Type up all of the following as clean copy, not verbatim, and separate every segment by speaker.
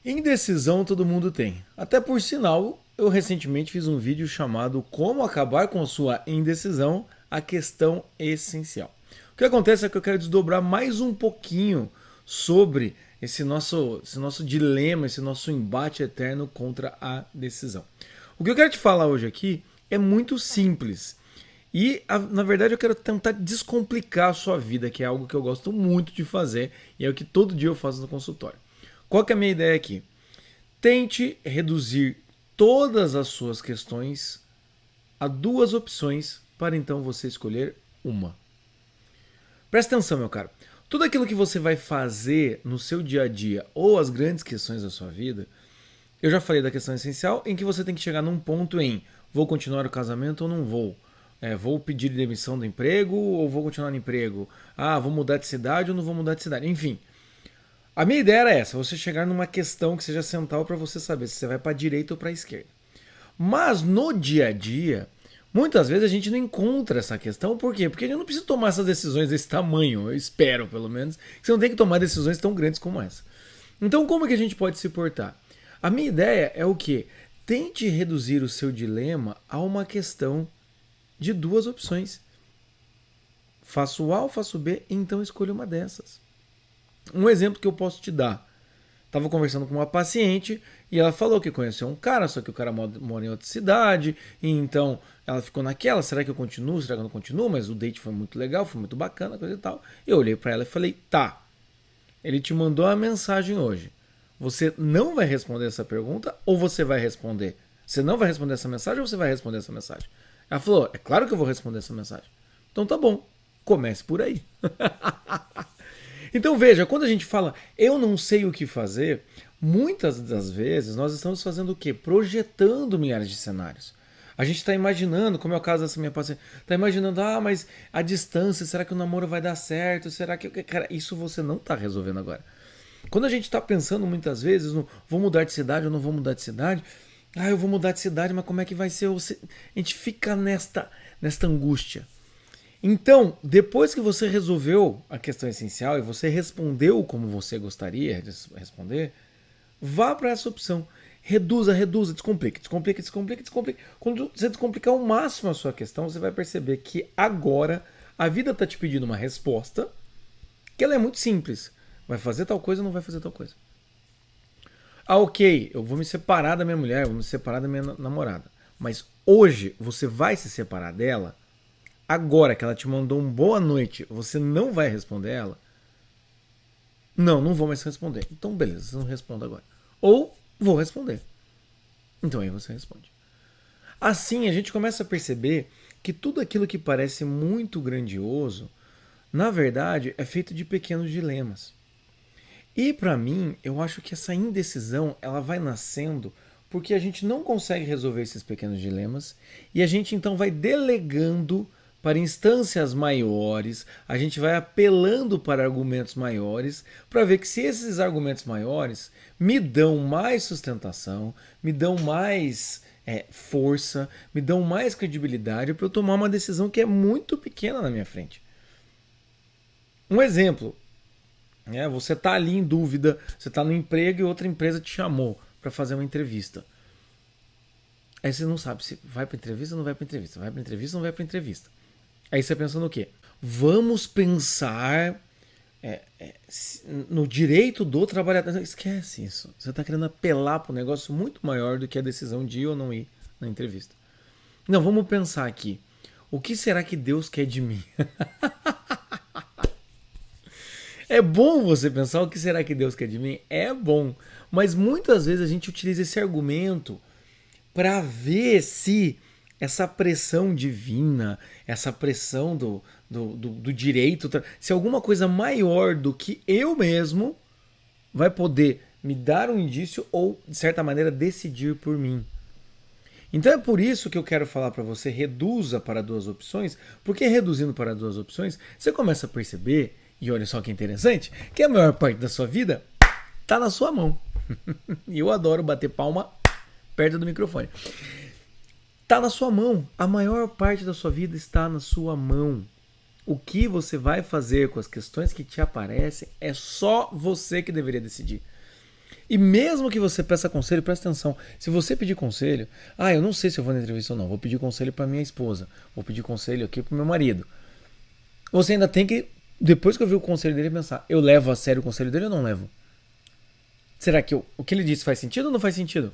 Speaker 1: Indecisão todo mundo tem. Até por sinal, eu recentemente fiz um vídeo chamado Como Acabar com a Sua Indecisão, a questão essencial. O que acontece é que eu quero desdobrar mais um pouquinho sobre esse nosso dilema, esse nosso embate eterno contra a decisão. O que eu quero te falar hoje aqui é muito simples. E, na verdade, eu quero tentar descomplicar a sua vida, que é algo que eu gosto muito de fazer e é o que todo dia eu faço no consultório. Qual que é a minha ideia aqui? Tente reduzir todas as suas questões a duas opções para então você escolher uma. Presta atenção, meu caro. Tudo aquilo que você vai fazer no seu dia a dia ou as grandes questões da sua vida, eu já falei da questão essencial em que você tem que chegar num ponto em vou continuar o casamento ou não vou. Vou pedir demissão do emprego ou vou continuar no emprego. Vou mudar de cidade ou não vou mudar de cidade. Enfim, a minha ideia era essa, você chegar numa questão que seja central para você saber se você vai para a direita ou para a esquerda. Mas no dia a dia, muitas vezes a gente não encontra essa questão. Por quê? Porque a gente não precisa tomar essas decisões desse tamanho, eu espero pelo menos, que você não tem que tomar decisões tão grandes como essa. Então como é que a gente pode se portar? A minha ideia é o quê? Tente reduzir o seu dilema a uma questão de duas opções. Faço A ou faço B, então escolha uma dessas. Um exemplo que eu posso te dar. Estava conversando com uma paciente e ela falou que conheceu um cara, só que o cara mora em outra cidade, e então ela ficou naquela, será que eu continuo, será que eu não continuo? Mas o date foi muito legal, foi muito bacana, coisa e tal. Eu olhei para ela e falei, tá, ele te mandou uma mensagem hoje. Você não vai responder essa pergunta ou você vai responder? Você não vai responder essa mensagem ou você vai responder essa mensagem? Ela falou, é claro que eu vou responder essa mensagem. Então tá bom, comece por aí. Então veja, quando a gente fala eu não sei o que fazer, muitas das vezes nós estamos fazendo o quê? Projetando milhares de cenários. A gente está imaginando, como é o caso dessa minha paciente, está imaginando, mas a distância, será que o namoro vai dar certo? Será que. Cara, isso você não está resolvendo agora. Quando a gente está pensando muitas vezes no vou mudar de cidade ou não vou mudar de cidade, eu vou mudar de cidade, mas como é que vai ser? A gente fica nesta angústia. Então, depois que você resolveu a questão essencial e você respondeu como você gostaria de responder, vá para essa opção. Reduza, descomplique. Quando você descomplicar ao máximo a sua questão, você vai perceber que agora a vida está te pedindo uma resposta que ela é muito simples. Vai fazer tal coisa ou não vai fazer tal coisa? Ok, eu vou me separar da minha mulher, vou me separar da minha namorada. Mas hoje você vai se separar dela? Agora que ela te mandou um boa noite, você não vai responder ela? Não vou mais responder. Então, beleza, você não responde agora. Ou vou responder. Então aí você responde. Assim a gente começa a perceber que tudo aquilo que parece muito grandioso, na verdade, é feito de pequenos dilemas. E para mim, eu acho que essa indecisão ela vai nascendo porque a gente não consegue resolver esses pequenos dilemas e a gente então vai delegando para instâncias maiores, a gente vai apelando para argumentos maiores, para ver que se esses argumentos maiores me dão mais sustentação, me dão mais força, me dão mais credibilidade para eu tomar uma decisão que é muito pequena na minha frente. Um exemplo, você está ali em dúvida, você está no emprego e outra empresa te chamou para fazer uma entrevista. Aí você não sabe se vai para entrevista ou não vai para entrevista, vai para entrevista ou não vai para entrevista. Aí você pensa no quê? Vamos pensar no direito do trabalhador. Esquece isso. Você está querendo apelar para um negócio muito maior do que a decisão de ir ou não ir na entrevista. Não, vamos pensar aqui. O que será que Deus quer de mim? É bom você pensar o que será que Deus quer de mim? É bom. Mas muitas vezes a gente utiliza esse argumento para ver se essa pressão divina, essa pressão do direito, se alguma coisa maior do que eu mesmo vai poder me dar um indício ou, de certa maneira, decidir por mim. Então é por isso que eu quero falar para você, reduza para duas opções, porque reduzindo para duas opções, você começa a perceber, e olha só que interessante, que a maior parte da sua vida está na sua mão. E eu adoro bater palma perto do microfone. Está na sua mão. A maior parte da sua vida está na sua mão. O que você vai fazer com as questões que te aparecem é só você que deveria decidir. E mesmo que você peça conselho, presta atenção. Se você pedir conselho, eu não sei se eu vou na entrevista ou não, vou pedir conselho para minha esposa, vou pedir conselho aqui pro meu marido. Você ainda tem que, depois que eu vi o conselho dele, pensar, eu levo a sério o conselho dele ou não levo? Será que o que ele disse faz sentido ou não faz sentido?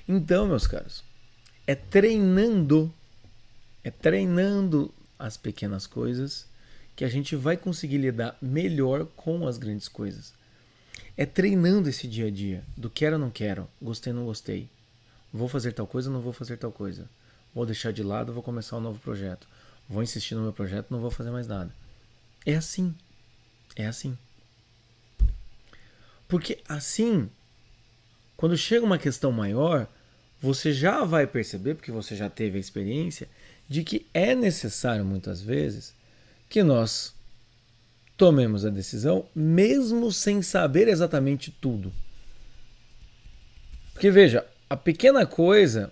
Speaker 1: Então, meus caros, é treinando as pequenas coisas que a gente vai conseguir lidar melhor com as grandes coisas. É treinando esse dia a dia, do quero ou não quero, gostei ou não gostei, vou fazer tal coisa ou não vou fazer tal coisa, vou deixar de lado, vou começar um novo projeto, vou insistir no meu projeto, não vou fazer mais nada. É assim. Porque assim, quando chega uma questão maior, você já vai perceber, porque você já teve a experiência, de que é necessário muitas vezes que nós tomemos a decisão mesmo sem saber exatamente tudo. Porque veja, a pequena coisa,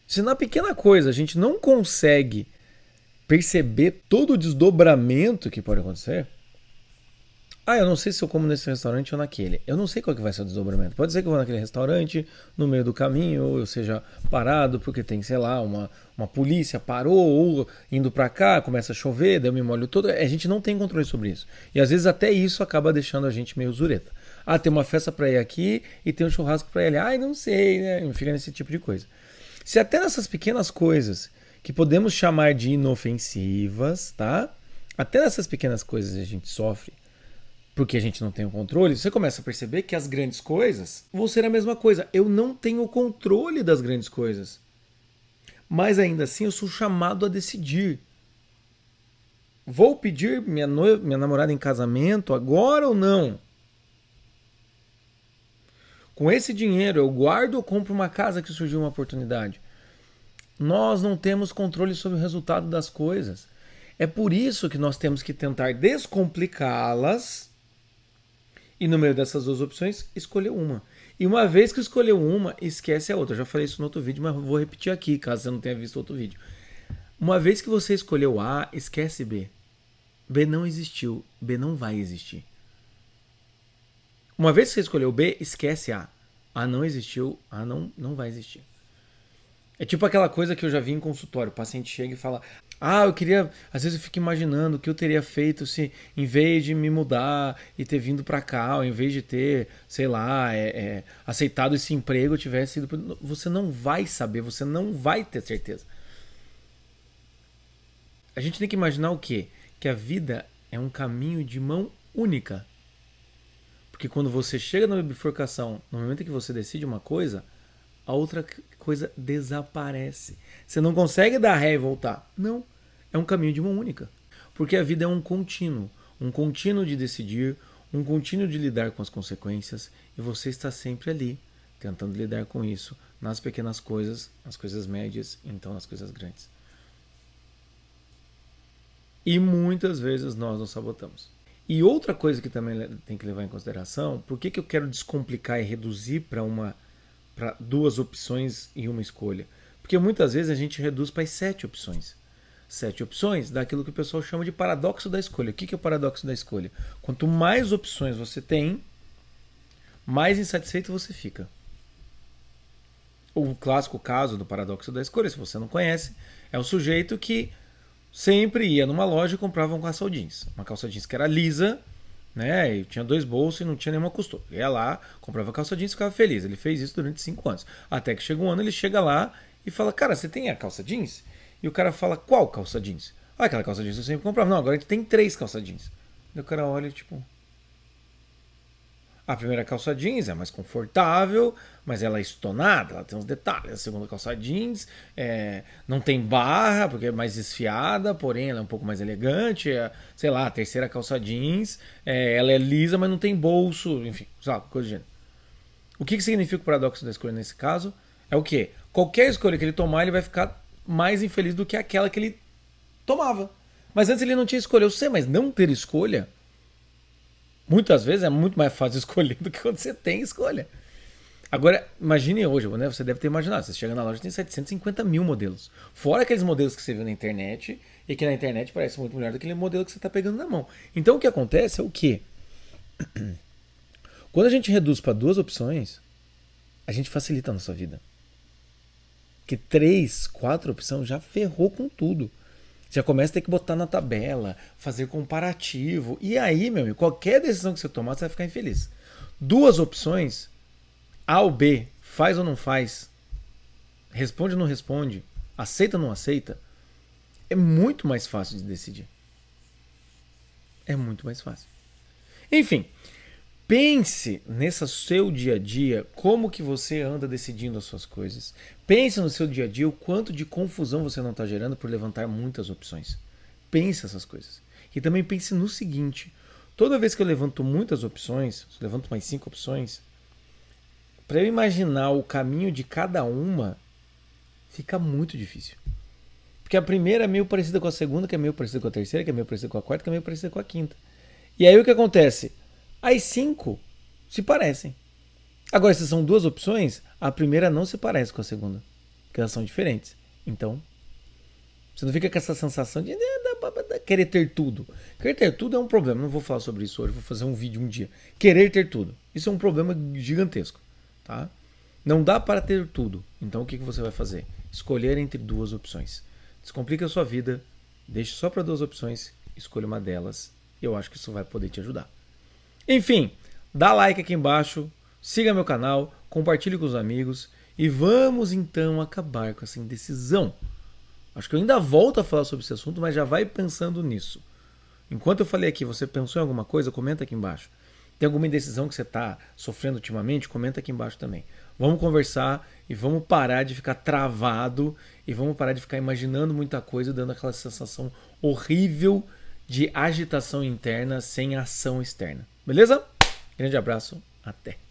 Speaker 1: se na pequena coisa a gente não consegue perceber todo o desdobramento que pode acontecer, eu não sei se eu como nesse restaurante ou naquele. Eu não sei qual que vai ser o desdobramento. Pode ser que eu vou naquele restaurante, no meio do caminho, ou eu seja parado porque tem, sei lá, uma polícia parou, ou indo pra cá, começa a chover, daí eu me molho todo. A gente não tem controle sobre isso. E às vezes até isso acaba deixando a gente meio zureta. Tem uma festa pra ir aqui e tem um churrasco pra ir ali. Não sei, né? Fica nesse tipo de coisa. Se até nessas pequenas coisas, que podemos chamar de inofensivas, tá? Até nessas pequenas coisas a gente sofre, porque a gente não tem o controle, você começa a perceber que as grandes coisas vão ser a mesma coisa. Eu não tenho o controle das grandes coisas. Mas ainda assim eu sou chamado a decidir. Vou pedir minha namorada em casamento agora ou não? Com esse dinheiro eu guardo ou compro uma casa que surgiu uma oportunidade? Nós não temos controle sobre o resultado das coisas. É por isso que nós temos que tentar descomplicá-las e no meio dessas duas opções, escolher uma. E uma vez que escolheu uma, esquece a outra. Eu já falei isso no outro vídeo, mas vou repetir aqui, caso você não tenha visto outro vídeo. Uma vez que você escolheu A, esquece B. B não existiu, B não vai existir. Uma vez que você escolheu B, esquece A. A não existiu, A não vai existir. É tipo aquela coisa que eu já vi em consultório. O paciente chega e fala, eu queria... Às vezes eu fico imaginando o que eu teria feito se, em vez de me mudar e ter vindo pra cá, ou em vez de ter, sei lá, aceitado esse emprego, eu tivesse ido... Você não vai saber, você não vai ter certeza. A gente tem que imaginar o quê? Que a vida é um caminho de mão única. Porque quando você chega na bifurcação, no momento que você decide uma coisa, a outra coisa desaparece. Você não consegue dar ré e voltar. Não. É um caminho de mão única. Porque a vida é um contínuo de decidir, um contínuo de lidar com as consequências, e você está sempre ali, tentando lidar com isso, nas pequenas coisas, nas coisas médias e então nas coisas grandes. E muitas vezes nós nos sabotamos. E outra coisa que também tem que levar em consideração, por que eu quero descomplicar e reduzir para duas opções e uma escolha? Porque muitas vezes a gente reduz para as 7 opções. 7 opções daquilo que o pessoal chama de paradoxo da escolha. O que é o paradoxo da escolha? Quanto mais opções você tem, mais insatisfeito você fica. O clássico caso do paradoxo da escolha, se você não conhece, é um sujeito que sempre ia numa loja e comprava uma calça jeans. Uma calça jeans que era lisa, né? E tinha 2 bolsos e não tinha nenhuma costura. Ia lá, comprava calça jeans e ficava feliz. Ele fez isso durante 5 anos. Até que chega um ano, ele chega lá e fala, cara, você tem a calça jeans? E o cara fala, qual calça jeans? Aquela calça jeans eu sempre comprava. Não, agora a gente tem 3 calça jeans. E o cara olha tipo... A primeira calça jeans é mais confortável, mas ela é estonada, ela tem uns detalhes. A segunda calça jeans não tem barra, porque é mais esfiada, porém ela é um pouco mais elegante. Sei lá, a terceira calça jeans, ela é lisa, mas não tem bolso, enfim, sabe, coisa do gênero. O que significa o paradoxo da escolha nesse caso? É o quê? Qualquer escolha que ele tomar, ele vai ficar mais infeliz do que aquela que ele tomava. Mas antes ele não tinha escolha. Eu sei, mas não ter escolha... Muitas vezes é muito mais fácil escolher do que quando você tem escolha. Agora, imagine hoje, né? Você deve ter imaginado. Você chega na loja e tem 750 mil modelos. Fora aqueles modelos que você viu na internet e que na internet parece muito melhor do que aquele modelo que você está pegando na mão. Então o que acontece é o quê? Quando a gente reduz para 2 opções, a gente facilita a nossa vida. Porque 3, 4 opções já ferrou com tudo. Já começa a ter que botar na tabela, fazer comparativo. E aí, meu amigo, qualquer decisão que você tomar, você vai ficar infeliz. 2 opções, A ou B, faz ou não faz, responde ou não responde, aceita ou não aceita, é muito mais fácil de decidir. É muito mais fácil. Enfim, pense nesse seu dia a dia, como que você anda decidindo as suas coisas. Pense no seu dia a dia o quanto de confusão você não está gerando por levantar muitas opções. Pense essas coisas. E também pense no seguinte, toda vez que eu levanto muitas opções, se eu levanto mais 5 opções, para eu imaginar o caminho de cada uma, fica muito difícil. Porque a primeira é meio parecida com a segunda, que é meio parecida com a terceira, que é meio parecida com a quarta, que é meio parecida com a quinta. E aí o que acontece? As 5 se parecem. Agora, se são 2 opções, a primeira não se parece com a segunda, porque elas são diferentes. Então, você não fica com essa sensação de querer ter tudo. Querer ter tudo é um problema. Não vou falar sobre isso hoje, vou fazer um vídeo um dia. Querer ter tudo. Isso é um problema gigantesco. Tá? Não dá para ter tudo. Então, o que você vai fazer? Escolher entre 2 opções. Descomplica a sua vida, deixe só para 2 opções, escolha uma delas. Eu acho que isso vai poder te ajudar. Enfim, dá like aqui embaixo, siga meu canal, compartilhe com os amigos e vamos então acabar com essa indecisão. Acho que eu ainda volto a falar sobre esse assunto, mas já vai pensando nisso. Enquanto eu falei aqui, você pensou em alguma coisa? Comenta aqui embaixo. Tem alguma indecisão que você está sofrendo ultimamente? Comenta aqui embaixo também. Vamos conversar e vamos parar de ficar travado e vamos parar de ficar imaginando muita coisa, dando aquela sensação horrível de agitação interna sem ação externa. Beleza? Grande abraço, até!